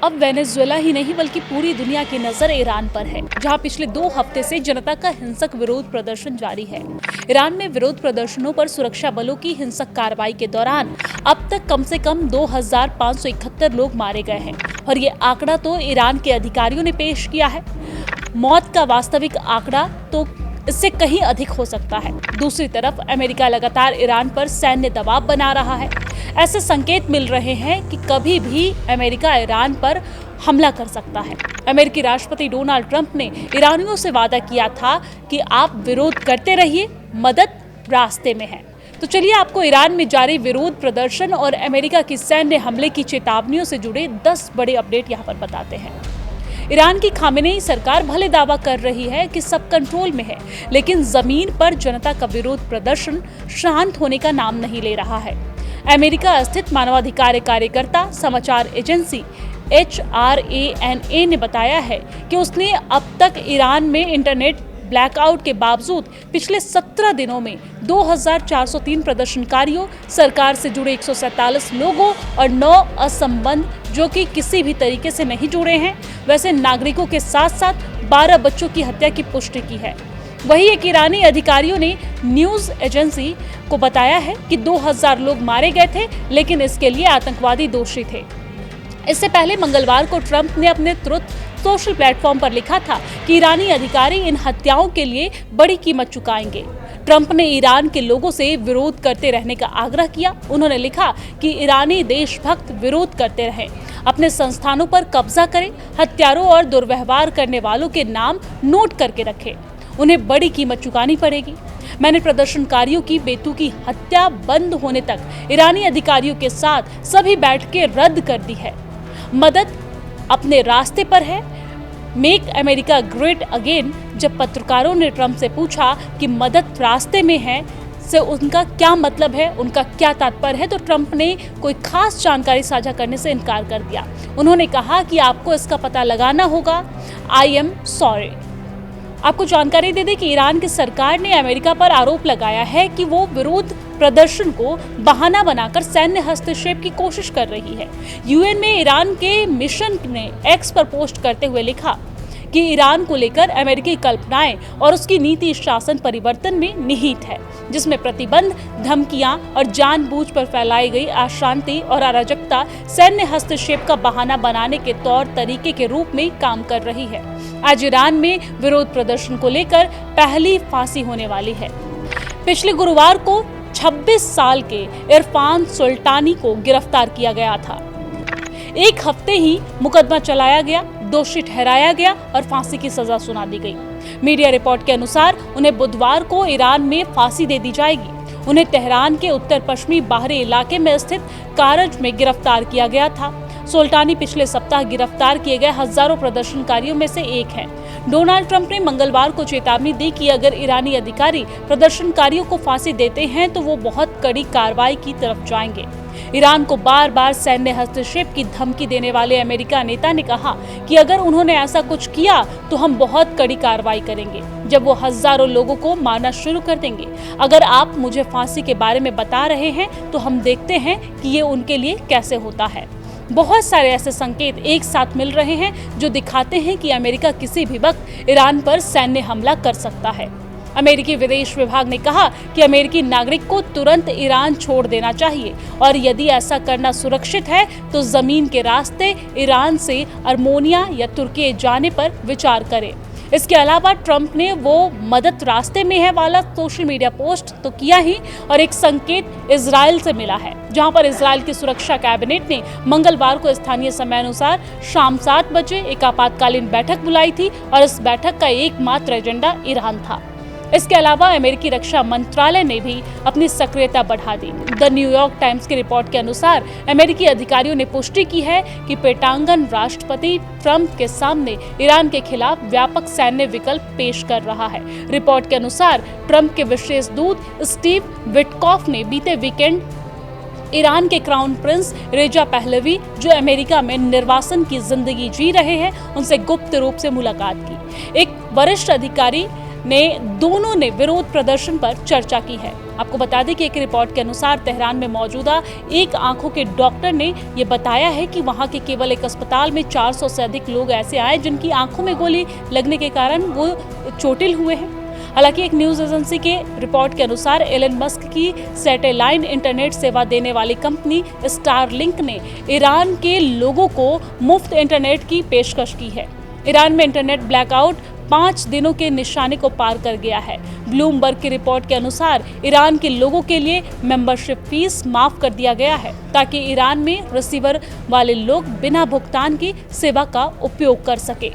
अब वेनेजुएला ही नहीं बल्कि पूरी दुनिया की नजर ईरान पर है, जहां पिछले 2 हफ्ते से जनता का हिंसक विरोध प्रदर्शन जारी है। ईरान में विरोध प्रदर्शनों पर सुरक्षा बलों की हिंसक कार्रवाई के दौरान अब तक कम से कम 2571 लोग मारे गए हैं और ये आंकड़ा तो ईरान के अधिकारियों ने पेश किया है। मौत का वास्तविक आंकड़ा तो इससे कहीं अधिक हो सकता है। दूसरी तरफ अमेरिका लगातार ईरान पर सैन्य दबाव बना रहा है। ऐसे संकेत मिल रहे हैं कि कभी भी अमेरिका ईरान पर हमला कर सकता है। अमेरिकी राष्ट्रपति डोनाल्ड ट्रंप ने ईरानियों से वादा किया था कि आप विरोध करते रहिए, मदद रास्ते में है। तो चलिए आपको ईरान में जारी विरोध प्रदर्शन और अमेरिका की सैन्य हमले की चेतावनियों से जुड़े 10 बड़े अपडेट यहाँ पर बताते हैं। ईरान की खामेनेई सरकार भले दावा कर रही है कि सब कंट्रोल में है, लेकिन जमीन पर जनता का विरोध प्रदर्शन शांत होने का नाम नहीं ले रहा है। अमेरिका स्थित मानवाधिकार कार्यकर्ता समाचार एजेंसी HRANA ने बताया है कि उसने अब तक ईरान में इंटरनेट ब्लैकआउट के बावजूद पिछले 17 दिनों में 2403 प्रदर्शनकारियों, सरकार से जुड़े 147 लोगों और 9 असंबद्ध जो कि किसी भी तरीके से नहीं जुड़े हैं वैसे नागरिकों के साथ साथ 12 बच्चों की हत्या की पुष्टि की है। वही एक ईरानी अधिकारियों ने न्यूज एजेंसी को बताया है कि 2000 लोग मारे गए थे, लेकिन इसके लिए आतंकवादी दोषी थे। इससे पहले मंगलवार को ट्रंप ने अपने ट्रुथ सोशल प्लेटफॉर्म पर लिखा था कि ईरानी अधिकारी इन हत्याओं के लिए बड़ी कीमत चुकाएंगे। ट्रंप ने ईरान के लोगों से विरोध करते रहने का आग्रह किया। उन्होंने लिखा कि ईरानी देशभक्त विरोध करते रहें, अपने संस्थानों पर कब्जा करें, हत्यारों और दुर्व्यवहार करने वालों के नाम नोट करके रखें, उन्हें बड़ी कीमत चुकानी पड़ेगी। मैंने प्रदर्शनकारियों की बेतुकी हत्या बंद होने तक ईरानी अधिकारियों के साथ सभी बैठकें रद्द कर दी है। मदद अपने रास्ते पर है। Make America great again. जब पत्रकारों ने ट्रंप से पूछा कि मदद रास्ते में है से उनका क्या मतलब है, उनका क्या तात्पर्य है, तो ट्रंप ने कोई खास जानकारी साझा करने से इनकार कर दिया। उन्होंने कहा कि आपको इसका पता लगाना होगा। I am sorry. आपको जानकारी दे दें कि ईरान की सरकार ने अमेरिका पर आरोप लगाया है कि वो विरोध प्रदर्शन को बहाना बनाकर सैन्य हस्तक्षेप की कोशिश कर रही है। यूएन में ईरान के मिशन ने एक्स पर पोस्ट करते हुए लिखा कि ईरान को लेकर अमेरिकी कल्पनाएं और उसकी नीति शासन परिवर्तन में निहित है, जिसमें प्रतिबंध, धमकियां और जानबूझ पर फैलाई गई अशांति और अराजकता सैन्य हस्तक्षेप का बहाना बनाने के तौर तरीके के रूप में काम कर रही है। आज ईरान में विरोध प्रदर्शन को लेकर पहली फांसी होने वाली है। पिछले गुरुवार को 26 साल के इरफान सुल्तानी को गिरफ्तार किया गया था। एक हफ्ते ही मुकदमा चलाया गया, दोषी ठहराया गया और फांसी की सजा सुना दी गई। मीडिया रिपोर्ट के अनुसार उन्हें बुधवार को ईरान में फांसी दे दी जाएगी। उन्हें तेहरान के उत्तर पश्चिमी बाहरी इलाके में स्थित कारज में गिरफ्तार किया गया था। सुल्तानी पिछले सप्ताह गिरफ्तार किए गए हजारों प्रदर्शनकारियों में से एक हैं। डोनाल्ड ट्रंप ने मंगलवार को चेतावनी दी कि अगर ईरानी अधिकारी प्रदर्शनकारियों को फांसी देते हैं तो वो बहुत कड़ी कार्रवाई की तरफ जाएंगे। ईरान को बार बार सैन्य हस्तक्षेप की धमकी देने वाले अमेरिका नेता ने कहा कि अगर उन्होंने ऐसा कुछ किया तो हम बहुत कड़ी कार्रवाई करेंगे, जब वो हजारों लोगों को मारना शुरू कर देंगे। अगर आप मुझे फांसी के बारे में बता रहे हैं तो हम देखते हैं कि ये उनके लिए कैसे होता है। बहुत सारे ऐसे संकेत एक साथ मिल रहे हैं जो दिखाते हैं कि अमेरिका किसी भी वक्त ईरान पर सैन्य हमला कर सकता है। अमेरिकी विदेश विभाग ने कहा कि अमेरिकी नागरिक को तुरंत ईरान छोड़ देना चाहिए और यदि ऐसा करना सुरक्षित है तो जमीन के रास्ते ईरान से अर्मेनिया या तुर्की जाने पर विचार करें। इसके अलावा ट्रंप ने वो मदद रास्ते में है वाला सोशल मीडिया पोस्ट तो किया ही, और एक संकेत इजराइल से मिला है, जहां पर इजराइल की सुरक्षा कैबिनेट ने मंगलवार को स्थानीय समय अनुसार शाम 7 बजे एक आपातकालीन बैठक बुलाई थी और इस बैठक का एकमात्र एजेंडा ईरान था। इसके अलावा अमेरिकी रक्षा मंत्रालय ने भी अपनी सक्रियता बढ़ा दी। द न्यूयॉर्क टाइम्स की रिपोर्ट के अनुसार अमेरिकी अधिकारियों ने पुष्टि की है कि पेंटागन राष्ट्रपति ट्रंप के सामने ईरान के खिलाफ व्यापक सैन्य विकल्प पेश कर रहा है। रिपोर्ट के अनुसार ट्रंप के विशेष दूत स्टीव विटकॉफ ने बीते वीकेंड ईरान के क्राउन प्रिंस रेजा पहलवी, जो अमेरिका में निर्वासन की जिंदगी जी रहे हैं, उनसे गुप्त रूप से मुलाकात की। एक वरिष्ठ अधिकारी ने दोनों ने विरोध प्रदर्शन पर चर्चा की है। आपको बता दें कि एक रिपोर्ट के अनुसार तेहरान में मौजूदा एक आंखों के डॉक्टर ने ये बताया है कि वहां के केवल एक अस्पताल में 400 से अधिक लोग ऐसे आए जिनकी आंखों में गोली लगने के कारण वो चोटिल हुए हैं। हालांकि एक न्यूज एजेंसी के रिपोर्ट के अनुसार एलन मस्क की सैटेलाइट इंटरनेट सेवा देने वाली कंपनी स्टारलिंक ने ईरान के लोगों को मुफ्त इंटरनेट की पेशकश की है। ईरान में इंटरनेट ब्लैकआउट 5 दिनों के निशाने को पार कर गया है। ब्लूमबर्ग की रिपोर्ट के अनुसार ईरान के लोगों के लिए मेंबरशिप फीस माफ कर दिया गया है ताकि ईरान में रिसीवर वाले लोग बिना भुगतान की सेवा का उपयोग कर सके।